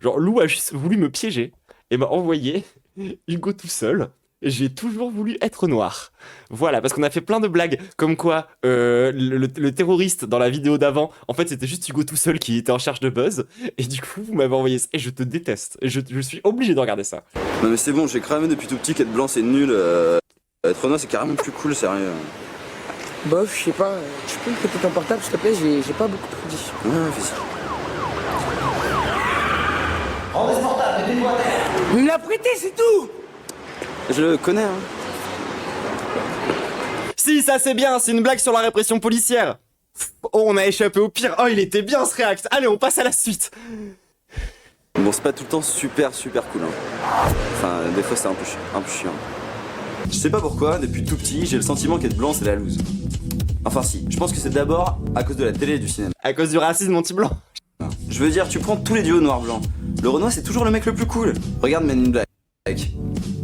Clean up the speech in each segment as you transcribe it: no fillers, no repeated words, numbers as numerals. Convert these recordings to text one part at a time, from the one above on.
Genre, Lou a juste voulu me piéger et m'a envoyé Hugo tout seul. Et j'ai toujours voulu être noir. Voilà, parce qu'on a fait plein de blagues, comme quoi le terroriste dans la vidéo d'avant, en fait, c'était juste Hugo tout seul qui était en charge de buzz. Et du coup, vous m'avez envoyé ça. Et je te déteste. Et je suis obligé de regarder ça. Non mais c'est bon, j'ai cramé depuis tout petit qu'être blanc c'est nul. Être noir c'est carrément plus cool, sérieux. Bof, je sais pas, tu peux me prêter ton portable s'il te plaît, j'ai pas beaucoup de crédit. Ouais, vas-y. Il me l'a prêté, c'est tout. Je le connais, hein. Si, ça c'est bien, c'est une blague sur la répression policière. Oh, on a échappé au pire. Oh, il était bien ce react. Allez, on passe à la suite. Bon, c'est pas tout le temps super cool, hein. Enfin, des fois c'est un peu chiant. Je sais pas pourquoi, depuis tout petit, j'ai le sentiment qu'être blanc c'est la loose. Enfin si, je pense que c'est d'abord à cause de la télé et du cinéma. À cause du racisme anti-blanc. Je veux dire, tu prends tous les duos noir-blanc. Le Renoir c'est toujours le mec le plus cool. Regarde Men in Black.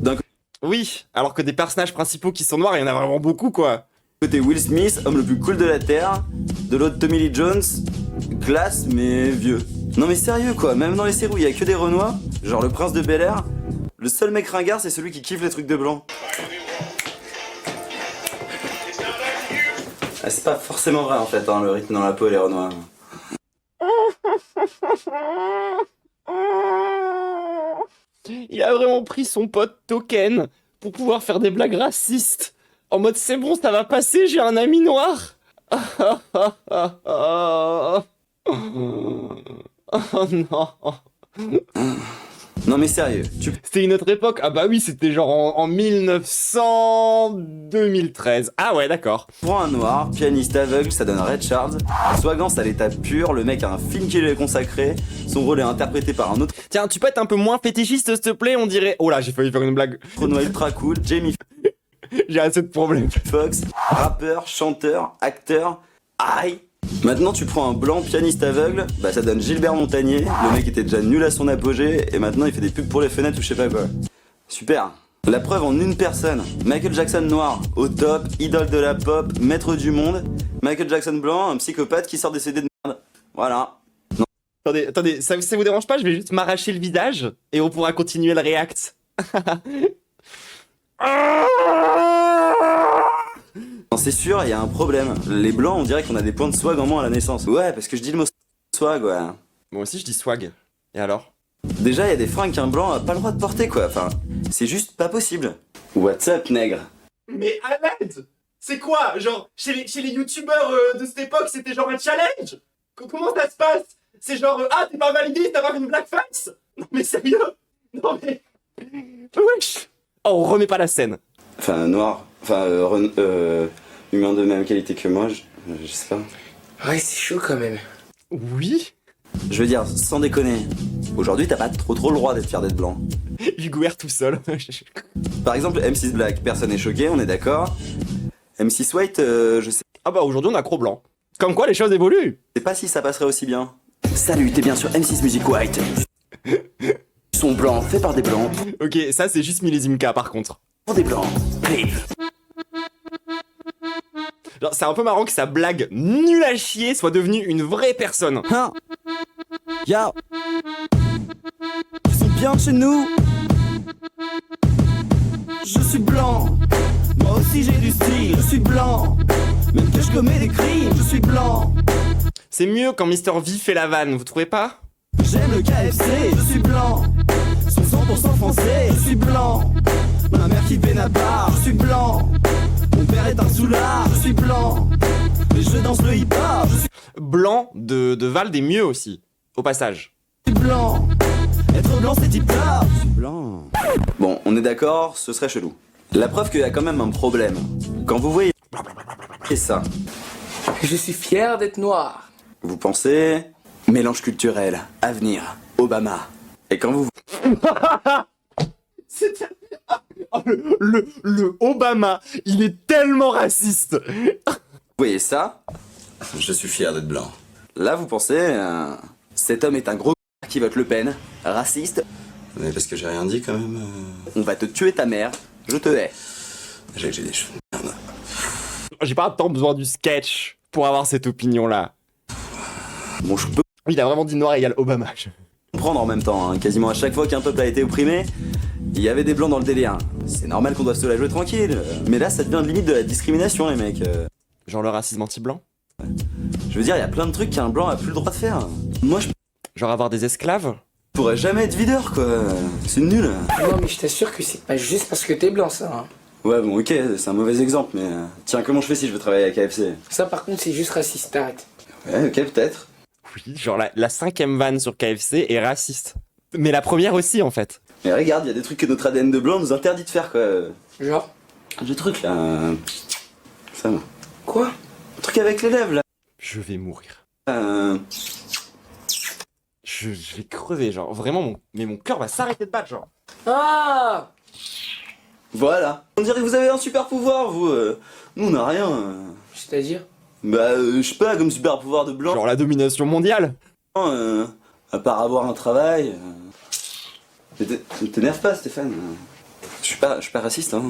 D'un Oui, alors que des personnages principaux qui sont noirs, il y en a vraiment beaucoup, quoi. côté Will Smith, homme le plus cool de la Terre. De l'autre Tommy Lee Jones, classe mais vieux. Non mais sérieux quoi, même dans les séries où il y a que des Renois, genre le prince de Bel-Air, le seul mec ringard c'est celui qui kiffe les trucs de blanc. Ah, c'est pas forcément vrai en fait, hein, le rythme dans la peau et les Renois. Il a vraiment pris son pote Token pour pouvoir faire des blagues racistes. En mode c'est bon, ça va passer, j'ai un ami noir. Oh non. Non mais sérieux, tu C'était une autre époque. Ah bah oui, c'était genre en 2013. Ah ouais, d'accord. prends un noir, pianiste aveugle, ça donne Red Charles. Swagance à l'état pur, le mec a un film qui lui est consacré, son rôle est interprété par un autre Tiens, tu peux être un peu moins fétichiste, s'il te plaît? On dirait... Oh là, j'ai failli faire une blague. Renoir ultra cool, Jamie J'ai assez de problèmes. Foxx, rappeur, chanteur, acteur, aïe. Maintenant tu prends un blanc pianiste aveugle, bah ça donne Gilbert Montagnier, le mec était déjà nul à son apogée et maintenant il fait des pubs pour les fenêtres ou je sais pas quoi. Super. La preuve en une personne, Michael Jackson noir, au top, idole de la pop, maître du monde, Michael Jackson blanc, un psychopathe qui sort des CD de merde. Voilà. Attendez, ça vous dérange pas? Je vais juste m'arracher le visage et on pourra continuer le react. Non, c'est sûr, il y a un problème. Les blancs, on dirait qu'on a des points de swag en moins à la naissance. Ouais, parce que je dis le mot swag, ouais. Moi aussi, je dis swag. Et alors? Déjà, il y a des fringues qu'un blanc a pas le droit de porter, quoi. Enfin, c'est juste pas possible. What's up, nègre? Mais Ahmed! C'est quoi? Genre, chez les youtubeurs de cette époque, c'était genre un challenge? Comment ça se passe? C'est genre, ah, t'es pas validé d'avoir une blackface? Non mais sérieux? Non mais... Wesh! Oh, on remet pas la scène. Enfin, noir. Enfin, humain de même qualité que moi, je sais pas. Ouais, c'est chaud quand même. Oui? Je veux dire, sans déconner. Aujourd'hui, t'as pas trop le droit d'être fier d'être blanc. Hugo R tout seul. Par exemple, M6 Black, personne n'est choqué, on est d'accord. M6 White, je sais Ah bah aujourd'hui on a Cro Blanc. Comme quoi les choses évoluent. pas si ça passerait aussi bien. Salut, t'es bien sur M6 Music White. Son blanc, fait par des blancs, Ok, ça c'est juste millésime K par contre. pour des blancs. Clip. Genre, c'est un peu marrant que sa blague nulle à chier soit devenue une vraie personne. Hein? Yo. Je suis bien chez nous. Je suis blanc. Moi aussi j'ai du style. Je suis blanc. Même que je commets des crimes, je suis blanc. C'est mieux quand Mister V fait la vanne, vous trouvez pas? J'aime le KFC, je suis blanc. Sont 100% français, je suis blanc. Ma mère qui peine à part, je suis blanc. Mon père est un soulard, je suis blanc. Mais je danse le hip-hop, je Blanc de Vald est mieux aussi, au passage. suis blanc. Être blanc c'est hip-hop. Je suis blanc. Bon, on est d'accord, ce serait chelou. La preuve qu'il y a quand même un problème. Quand vous voyez ça, Je suis fier d'être noir. vous pensez mélange culturel, avenir, Obama. Et quand vous C'était... Oh, le Obama, il est tellement raciste. voyez ça, je suis fier d'être blanc. Là, vous pensez, cet homme est un gros qui vote Le Pen, raciste. Mais parce que j'ai rien dit quand même. On va te tuer ta mère, je te hais. J'ai que j'ai des cheveux de merde. J'ai pas tant besoin du sketch pour avoir cette opinion-là. Bon, je peux Il a vraiment dit noir égale Obama. comprendre en même temps. Hein. Quasiment à chaque fois qu'un peuple a été opprimé, il y avait des blancs dans le délire. C'est normal qu'on doive se la jouer tranquille. Mais là, ça devient limite de la discrimination, les mecs. Genre le racisme anti-blanc. Je veux dire, il y a plein de trucs qu'un blanc a plus le droit de faire. Moi, je Genre avoir des esclaves. pourrais jamais être videur, quoi. C'est nul. Non, mais je t'assure que c'est pas juste parce que t'es blanc, ça. Hein. Ouais, bon, ok, c'est un mauvais exemple, mais... Tiens, comment je fais si je veux travailler à KFC? Ça, par contre, c'est juste raciste, t'arrêtes. Ouais, ok, peut-être. Oui, genre la 5e vanne sur KFC est raciste. Mais la première aussi, en fait. Mais regarde, il y a des trucs que notre ADN de blanc nous interdit de faire, quoi. Genre? Des trucs, là... Ça, moi. Quoi? Un truc avec les lèvres, là. Je vais mourir. Euh... Je vais crever, genre. Vraiment, mon cœur va s'arrêter de battre, genre. Ah! Voilà. On dirait que vous avez un super pouvoir, vous. Nous, on n'a rien. C'est-à-dire? Bah, je sais pas, comme super pouvoir de blanc. Genre la domination mondiale. À part avoir un travail. Mais t'énerve pas, Stéphane. Je suis pas raciste, hein.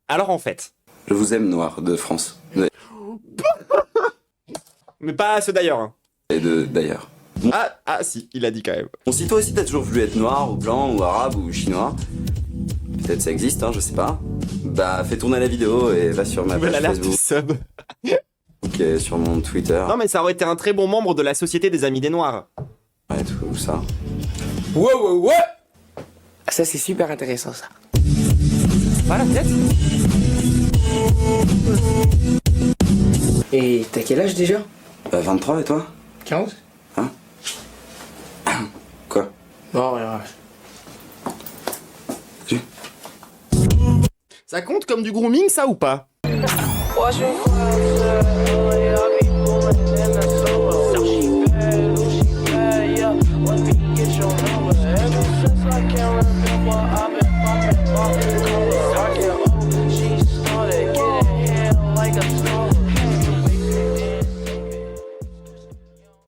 Alors en fait. Je vous aime, Noir de France. Mais pas ceux d'ailleurs. Hein. Et d'ailleurs. Ah si, il a dit quand même. Bon, si toi aussi t'as toujours voulu être noir, ou blanc, ou arabe, ou chinois, peut-être ça existe, hein, je sais pas. Bah, fais tourner la vidéo et va sur ma page Nouvelle alerte Facebook, sub. sur mon Twitter, Non mais ça aurait été un très bon membre de la Société des Amis des Noirs. et tout ça. Ouais! Ah, ça, c'est super intéressant, ça. Pas la tête. Et t'as quel âge déjà? Bah, 23 et toi? 15? Quoi? Bon, ouais. Ça compte comme du grooming ça ou pas? Watch me